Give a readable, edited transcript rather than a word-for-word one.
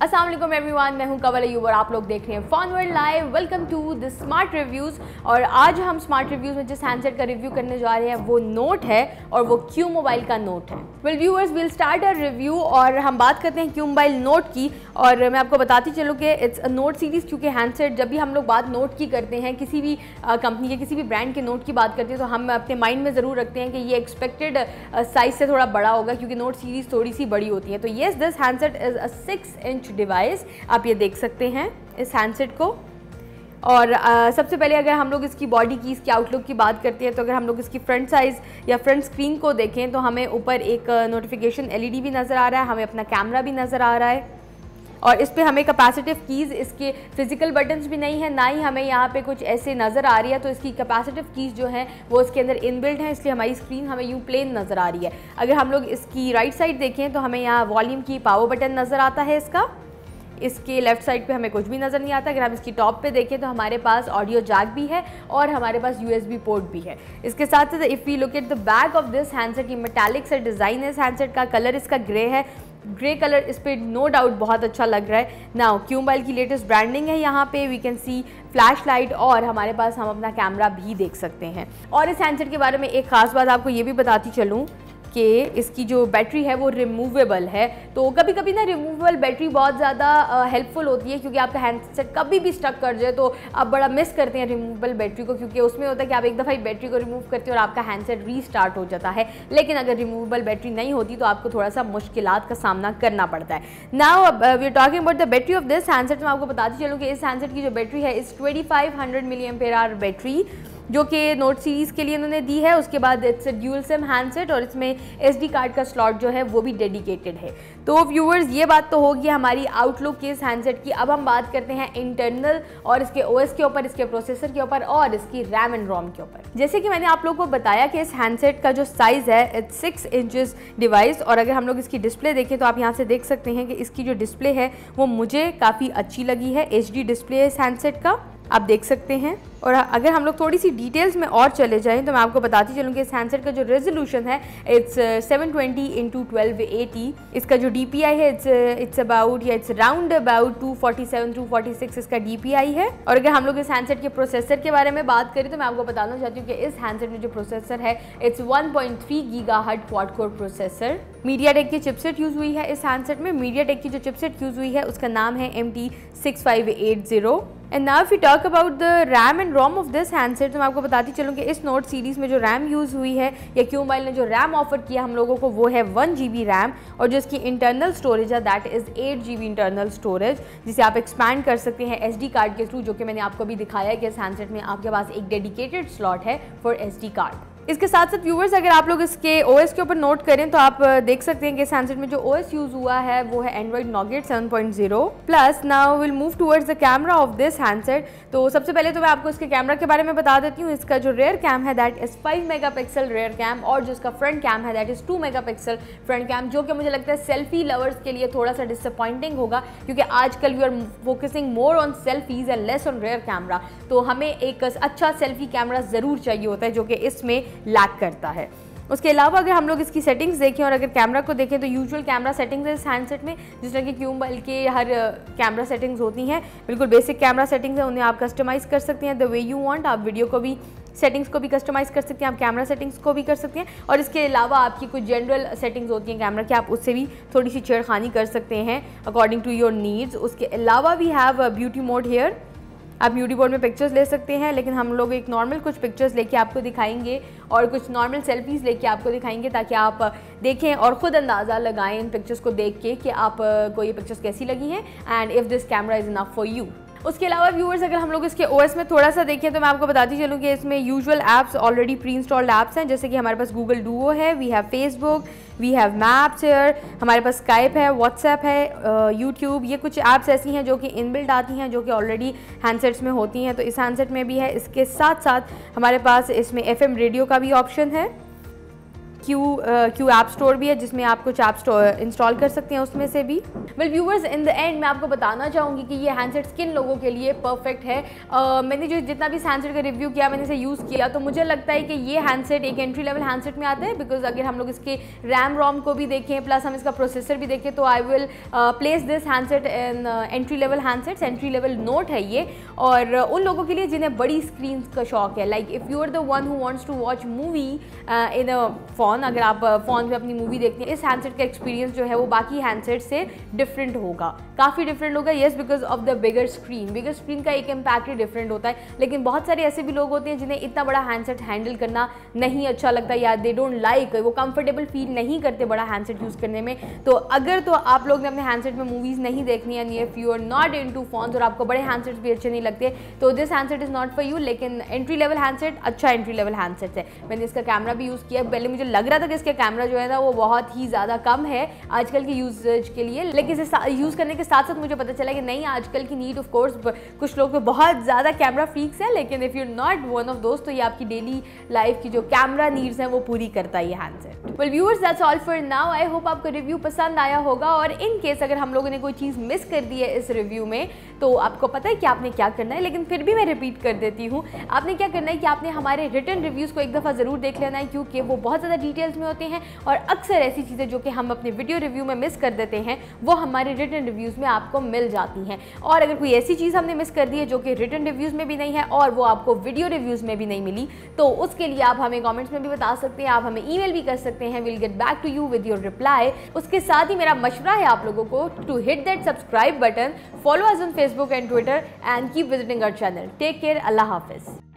अस्सलाम वालेकुम एवरीवन, मैं हूं कवल अयूब और आप लोग देख रहे हैं fun world live. Welcome to the smart reviews. और आज हम स्मार्ट रिव्यूज़ में जिस हैंडसेट का रिव्यू करने जा रहे हैं वो नोट है और वो क्यू मोबाइल का नोट है। Well viewers, will start a review और हम बात करते हैं क्यू मोबाइल नोट की। और मैं आपको बताती चलूँ कि इट्स अ नोट सीरीज़, क्योंकि हैंडसेट जब भी हम लोग बात नोट की करते हैं, किसी भी कंपनी के किसी भी ब्रांड के नोट की बात करते हैं, तो हम अपने माइंड में ज़रूर रखते हैं कि ये एक्सपेक्टेड साइज़ से थोड़ा बड़ा होगा, क्योंकि नोट सीरीज़ थोड़ी सी बड़ी होती है। तो yes, this handset is a 6 inch device. आप ये देख सकते हैं इस हैंडसेट को। और सबसे पहले अगर हम लोग इसकी बॉडी की, इसकी आउटलुक की बात करते हैं, तो अगर हम लोग इसकी फ्रंट साइज़ या फ्रंट स्क्रीन को देखें तो हमें ऊपर एक नोटिफिकेशन एलईडी भी नज़र आ रहा है, हमें अपना कैमरा भी नज़र आ रहा है। और इस पे हमें कैपेसिटिव कीज़, इसके फिजिकल बटन्स भी नहीं है, ना ही हमें यहाँ पे कुछ ऐसे नज़र आ रही है। तो इसकी कैपेसिटिव कीज़ जो हैं वो इसके अंदर इनबिल्ट हैं, इसलिए हमारी स्क्रीन हमें यूँ प्लेन नज़र आ रही है। अगर हम लोग इसकी राइट साइड देखें तो हमें यहाँ वॉल्यूम की पावर बटन नज़र आता है इसका। इसके लेफ़्ट साइड पे हमें कुछ भी नज़र नहीं आता। अगर हम इसकी टॉप पे देखें तो हमारे पास ऑडियो जैक भी है और हमारे पास USB पोर्ट भी है। इसके साथ साथ if we look at the back of this handset, ये मेटालिक से डिज़ाइन है इस हैंडसेट का। कलर इसका ग्रे है, ग्रे कलर इस पर नो डाउट बहुत अच्छा लग रहा है। नाउ क्यू मोबाइल की लेटेस्ट ब्रांडिंग है यहाँ पे, we can see flash light, और हमारे पास हम अपना कैमरा भी देख सकते हैं। और इस हैंडसेट के बारे में एक ख़ास बात आपको ये भी बताती चलूँ कि इसकी जो बैटरी है वो रिमूवेबल है। तो कभी कभी ना रिमूवेबल बैटरी बहुत ज़्यादा हेल्पफुल होती है, क्योंकि आपका हैंडसेट कभी भी स्टक कर जाए तो आप बड़ा मिस करते हैं रिमूवेबल बैटरी को, क्योंकि उसमें होता है कि आप एक दफ़ा ही बैटरी को रिमूव करते हो और आपका हैंडसेट रीस्टार्ट हो जाता है। लेकिन अगर रिमूवेबल बैटरी नहीं होती तो आपको थोड़ा सा मुश्किलात का सामना करना पड़ता है। Now we are talking about the battery of this handset. मैं आपको बताती चलूँ कि इस हैंडसेट की जो बैटरी है इस 2500 mAh बैटरी जो कि नोट सीरीज़ के लिए इन्होंने दी है। उसके बाद इट्स ड्यूल सिम हैंडसेट और इसमें SD कार्ड का स्लॉट जो है वो भी डेडिकेटेड है। तो व्यूअर्स, ये बात तो होगी हमारी आउटलुक की इस हैंडसेट की। अब हम बात करते हैं इंटरनल और इसके OS के ऊपर, इसके प्रोसेसर के ऊपर और इसकी रैम एंड रोम के ऊपर। जैसे कि मैंने आप लोगों को बताया कि इस हैंडसेट का जो साइज़ है इट्स 6 इंचेस डिवाइस। और अगर हम लोग इसकी डिस्प्ले देखें तो आप यहाँ से देख सकते हैं कि इसकी जो डिस्प्ले है वो मुझे काफ़ी अच्छी लगी है। HD डिस्प्ले है इस हैंडसेट का, आप देख सकते हैं। और अगर हम लोग थोड़ी सी डिटेल्स में और चले जाएं तो मैं आपको बताती चलूँ कि इस हैंडसेट का जो रेजोल्यूशन है इट्स 720x1280। इसका जो DPI है इट्स राउंड अबाउट 247-246 इसका DPI है। और अगर हम लोग इस हैंडसेट के प्रोसेसर के बारे में बात करें तो मैं आपको बताना चाहती हूँ कि इस हैंडसेट में जो प्रोसेसर है it's 1.3 GHz quad core processor. MediaTek की चिपसेट यूज़ हुई है इस हैंडसेट में। मीडियाटेक की जो चिपसेट यूज़ हुई है उसका नाम है MT6580। And now if you talk about the RAM and ROM of this handset, तो मैं आपको बताती चलूँ कि इस नोट सीरीज़ में जो रैम यूज़ हुई है या क्यू मोबाइल ने जो रैम ऑफर किया हम लोगों को वो है 1 GB रैम। और जो इसकी इंटरनल स्टोरेज है that is 8 GB internal storage, जिसे आप एक्सपैंड कर सकते हैं SD कार्ड के थ्रू, जो कि मैंने आपको भी दिखाया है कि इस हैंडसेट में आपके पास एक डेडिकेटेड स्लॉट है फॉर SD कार्ड। इसके साथ साथ व्यूवर्स, अगर आप लोग इसके OS के ऊपर नोट करें तो आप देख सकते हैं कि इस हैंडसेट में जो OS यूज़ हुआ है वो है Android Nougat 7.0 plus. Now will move towards the camera off this handset. तो सबसे पहले तो मैं आपको इसके कैमरा के बारे में बता देती हूँ। इसका जो रेयर कैम है that is 5 megapixel rear cam, और जो इसका फ्रंट कैम है that is 2 megapixel front cam, जो कि मुझे लगता है सेल्फी लवर्स के लिए थोड़ा सा डिसअपॉइंटिंग होगा, क्योंकि आजकल we are focusing more on selfies and less on rear camera. तो हमें एक अच्छा सेल्फी कैमरा ज़रूर चाहिए होता है, जो कि इसमें लैक करता है। उसके अलावा अगर हम लोग इसकी सेटिंग्स देखें और अगर कैमरा को देखें तो यूजुअल कैमरा सेटिंग्स है इस हैंडसेट में, जिस तरह की क्यू मोबाइल के हर कैमरा सेटिंग्स होती हैं, बिल्कुल बेसिक कैमरा सेटिंग्स हैं, उन्हें आप कस्टमाइज़ कर सकते हैं द वे यू वांट। आप वीडियो को भी सेटिंग्स को भी कस्टमाइज़ कर सकते हैं, आप कैमरा सेटिंग्स को भी कर सकते हैं। और इसके अलावा आपकी कुछ जनरल सेटिंग्स होती हैं कैमरा की, आप उससे भी थोड़ी सी छेड़खानी कर सकते हैं अकॉर्डिंग टू योर नीड्स। उसके अलावा we have beauty mode here, आप ब्यूटी बोर्ड में पिक्चर्स ले सकते हैं, लेकिन हम लोग एक नॉर्मल कुछ पिक्चर्स लेके आपको दिखाएंगे और कुछ नॉर्मल सेल्फीज़ लेके आपको दिखाएंगे, ताकि आप देखें और ख़ुद अंदाज़ा लगाएं इन पिक्चर्स को देख के कि आपको ये पिक्चर्स कैसी लगी हैं and if this camera is enough for you. उसके अलावा व्यूअर्स, अगर हम लोग इसके OS में थोड़ा सा देखें तो मैं आपको बताती चलूँ कि इसमें usual apps already pre installed apps हैं, जैसे कि हमारे पास गूगल डुओ है, we have Facebook, we have maps here, हमारे पास स्काइप है, व्हाट्सएप है, यूट्यूब। ये कुछ ऐप्स ऐसी हैं जो कि इनबिल्ट आती हैं, जो कि ऑलरेडी हैंडसेट्स में होती हैं, तो इस हैंडसेट में भी है। इसके साथ साथ हमारे पास इसमें FM रेडियो का भी ऑप्शन है। क्यू ऐप स्टोर भी है जिसमें आप कुछ ऐप इंस्टॉल कर सकते हैं उसमें से भी। Well viewers, in the end मैं आपको बताना चाहूँगी कि ये हैंडसेट किन लोगों के लिए परफेक्ट है। मैंने जो जितना भी हैंडसेट का रिव्यू किया, मैंने इसे यूज़ किया, तो मुझे लगता है कि ये हैंडसेट एक एंट्री लेवल हैंडसेट में आता है। बिकॉज अगर हम लोग इसके रैम रोम को भी देखें प्लस हम इसका प्रोसेसर भी देखें तो I will place this handset in entry level handsets. Entry level note है ये, और उन लोगों के लिए जिन्हें बड़ी स्क्रीन का शौक है। Like if you are the one who wants to watch movie in a phone, अगर आप फ़ोन में अपनी मूवी देखते हैं, इस हैंडसेट का एक्सपीरियंस जो है वो बाकी हैंडसेट से डिफरेंट होगा, काफ़ी डिफरेंट होगा। Yes, because of the bigger screen का एक इम्पैक्ट ही डिफरेंट होता है। लेकिन बहुत सारे ऐसे भी लोग होते हैं जिन्हें इतना बड़ा हैंडसेट हैंडल करना नहीं अच्छा लगता, या दे डोंट लाइक, वो कंफर्टेबल फील नहीं करते बड़ा हैंडसेट यूज़ करने में। तो अगर तो आप लोग ने अपने हैंडसेट में मूवीज़ नहीं देखनी है, if you are not into phones और आपको बड़े हैंडसेट्स भी अच्छे नहीं लगते, तो this handset is not for you. लेकिन एंट्री लेवल हैंडसेट अच्छा एंट्री लेवल हैंडसेट है। मैंने इसका कैमरा भी यूज़ किया। पहले मुझे लग रहा था कि इसका कैमरा जो है ना वो बहुत ही ज़्यादा कम है आजकल की यूजेज के लिए, लेकिन इसे यूज़ करने के साथ साथ मुझे पता चला कि नहीं, आजकल की नीड ऑफ कोर्स कुछ लोग तो बहुत ज़्यादा कैमरा फ्रीक्स हैं, लेकिन if you not one of दोस्त तो ये आपकी डेली लाइफ की जो कैमरा नीड्स हैं वो पूरी करता है ये handset. Well viewers, that's all for now. I hope आपको रिव्यू पसंद आया होगा, और इन केस अगर हम लोगों ने कोई चीज़ मिस कर दी है इस रिव्यू में तो आपको पता है कि आपने क्या करना है, लेकिन फिर भी मैं रिपीट कर देती हूँ। आपने क्या करना है कि आपने हमारे रिटन रिव्यूज़ को एक दफ़ा ज़रूर देख लेना है, क्योंकि वो बहुत ज़्यादा डिटेल्स में होते हैं, और अक्सर ऐसी चीज़ें जो कि हम अपने वीडियो रिव्यू में मिस कर देते हैं वो हमारे रिटन रिव्यूज़ में आपको मिल जाती हैं। और अगर कोई ऐसी चीज़ हमने मिस कर दी है जो कि रिटन रिव्यूज़ में भी नहीं है और वो आपको वीडियो रिव्यूज़ में भी नहीं मिली, तो उसके लिए आप हमें कमेंट्स में भी बता सकते हैं, आप हमें ईमेल भी कर सकते हैं। Will get back to you with your reply. उसके साथ ही मेरा मशवरा है आप लोगों को to hit that subscribe button, follow us on Facebook and Twitter, and keep visiting our channel. Take care, अल्लाह हाफिज़।